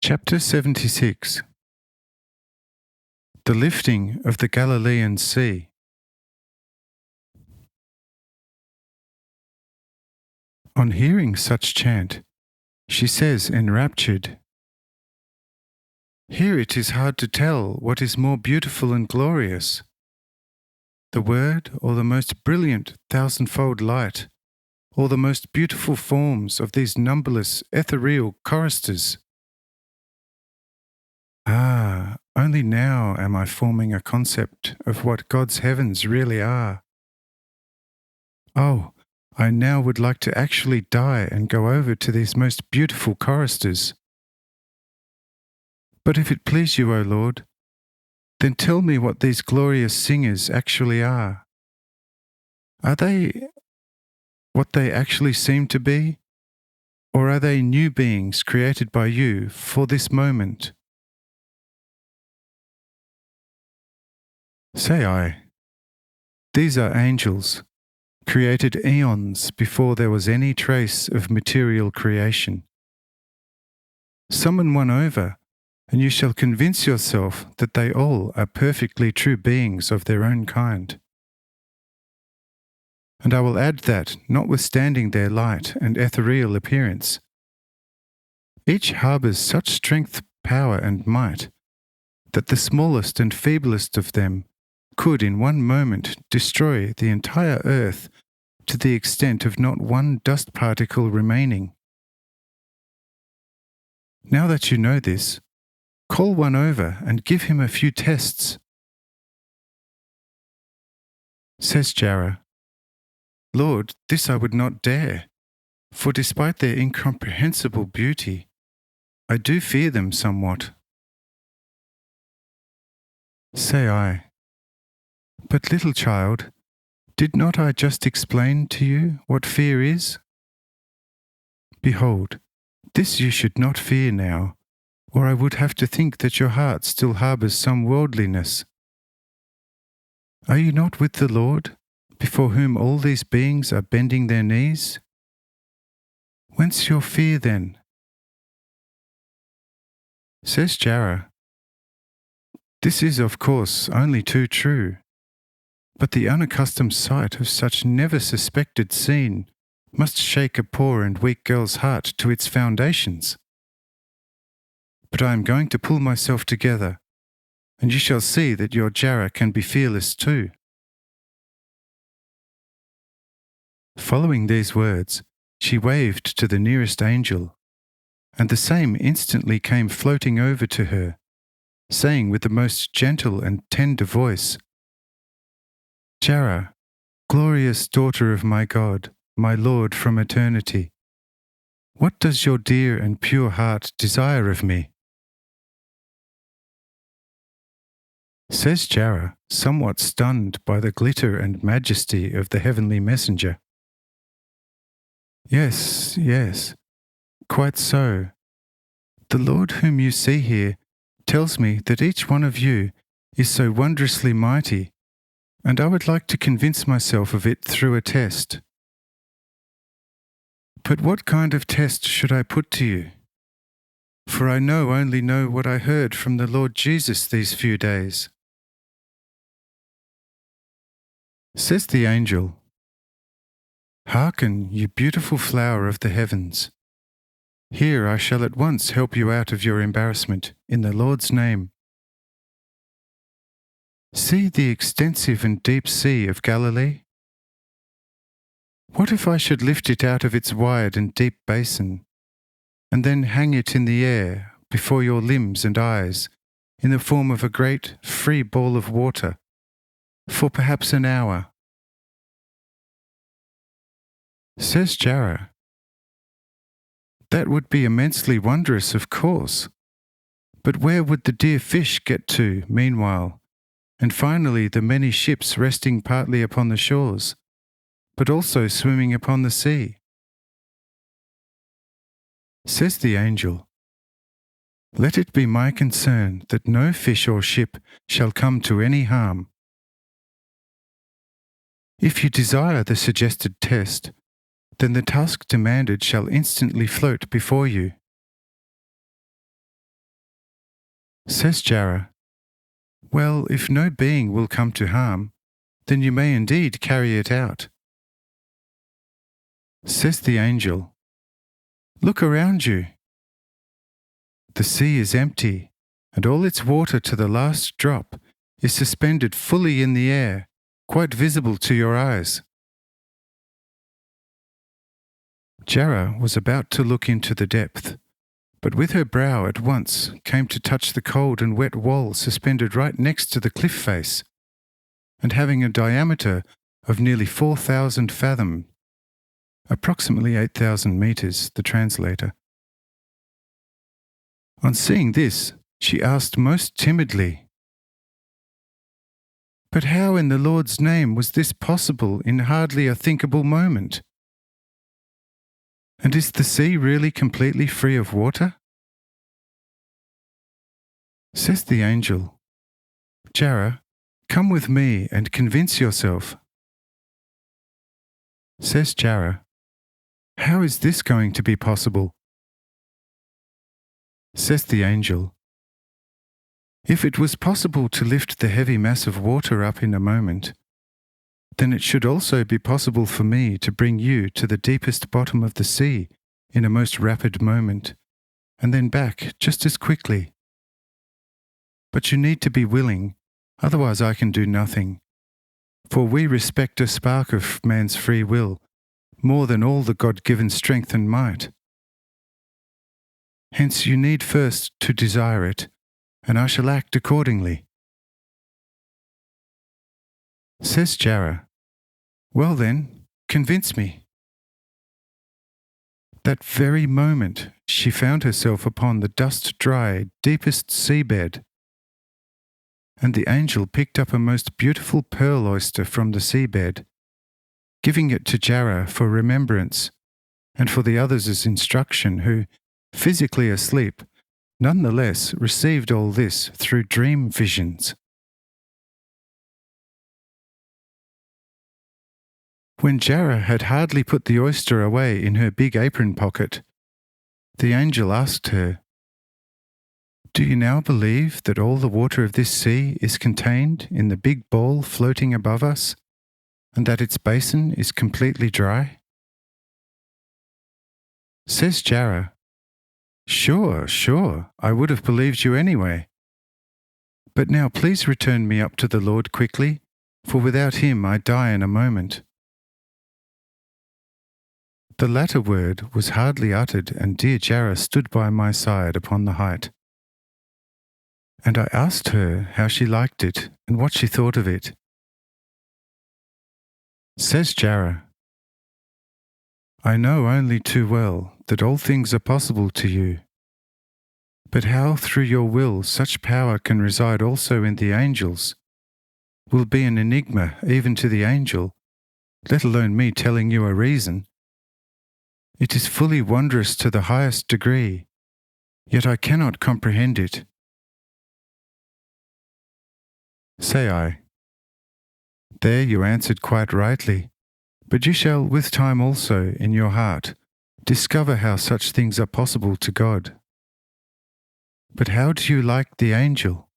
Chapter 76. The Lifting of the Galilean Sea. On hearing such chant, she says enraptured, "Here it is hard to tell what is more beautiful and glorious, the word or the most brilliant thousandfold light, or the most beautiful forms of these numberless ethereal choristers. Ah, only now am I forming a concept of what God's heavens really are. Oh, I now would like to actually die and go over to these most beautiful choristers. But if it please you, O Lord, then tell me what these glorious singers actually are. Are they what they actually seem to be? Or are they new beings created by you for this moment?" Say I, "These are angels, created eons before there was any trace of material creation. Summon one over, and you shall convince yourself that they all are perfectly true beings of their own kind. And I will add that, notwithstanding their light and ethereal appearance, each harbours such strength, power, and might that the smallest and feeblest of them could in one moment destroy the entire earth to the extent of not one dust particle remaining. Now that you know this, call one over and give him a few tests." Says Jara, "Lord, this I would not dare, for despite their incomprehensible beauty, I do fear them somewhat." Say I, "But little child, did not I just explain to you what fear is? Behold, this you should not fear now, or I would have to think that your heart still harbours some worldliness. Are you not with the Lord, before whom all these beings are bending their knees? Whence your fear then?" Says Jara, "This is of course only too true, but the unaccustomed sight of such never suspected scene must shake a poor and weak girl's heart to its foundations. But I am going to pull myself together, and you shall see that your Jara can be fearless too." Following these words, she waved to the nearest angel, and the same instantly came floating over to her, saying with the most gentle and tender voice, "Jara, glorious daughter of my God, my Lord from eternity, what does your dear and pure heart desire of me?" Says Jara, somewhat stunned by the glitter and majesty of the heavenly messenger, Yes, quite so. The Lord whom you see here tells me that each one of you is so wondrously mighty, and I would like to convince myself of it through a test. But what kind of test should I put to you? For I only know what I heard from the Lord Jesus these few days." Says the angel, "Hearken, you beautiful flower of the heavens. Here I shall at once help you out of your embarrassment, in the Lord's name. See the extensive and deep sea of Galilee? What if I should lift it out of its wide and deep basin, and then hang it in the air before your limbs and eyes in the form of a great free ball of water, for perhaps an hour?" Says Jara, "That would be immensely wondrous, of course. But where would the dear fish get to meanwhile, and finally the many ships resting partly upon the shores, but also swimming upon the sea?" Says the angel, "Let it be my concern that no fish or ship shall come to any harm. If you desire the suggested test, then the task demanded shall instantly float before you. Says Jara, "Well, if no being will come to harm, then you may indeed carry it out." Says the angel, "Look around you. The sea is empty, and all its water to the last drop is suspended fully in the air, quite visible to your eyes." Jara was about to look into the depth, but with her brow at once came to touch the cold and wet wall suspended right next to the cliff face, and having a diameter of nearly 4,000 fathoms, approximately 8,000 meters, the translator. On seeing this, she asked most timidly, "But how in the Lord's name was this possible in hardly a thinkable moment? And is the sea really completely free of water?" Says the angel, "Jara, come with me and convince yourself." Says Jara, "How is this going to be possible?" Says the angel, "If it was possible to lift the heavy mass of water up in a moment, then it should also be possible for me to bring you to the deepest bottom of the sea in a most rapid moment, and then back just as quickly. But you need to be willing, otherwise I can do nothing, for we respect a spark of man's free will more than all the God-given strength and might. Hence you need first to desire it, and I shall act accordingly." Says Jara, "Well then, convince me." That very moment she found herself upon the dust-dry, deepest seabed, and the angel picked up a most beautiful pearl oyster from the seabed, giving it to Jara for remembrance and for the others as instruction, who, physically asleep, nonetheless received all this through dream visions. When Jara had hardly put the oyster away in her big apron pocket, the angel asked her, "Do you now believe that all the water of this sea is contained in the big ball floating above us, and that its basin is completely dry?" Says Jara, Sure, I would have believed you anyway. But now please return me up to the Lord quickly, for without him I die in a moment." The latter word was hardly uttered, and dear Jara stood by my side upon the height. And I asked her how she liked it and what she thought of it. Says Jara, "I know only too well that all things are possible to you. But how through your will such power can reside also in the angels will be an enigma even to the angel, let alone me telling you a reason. It is fully wondrous to the highest degree, yet I cannot comprehend it." Say I, "There you answered quite rightly, but you shall with time also in your heart discover how such things are possible to God. But how do you like the angel?"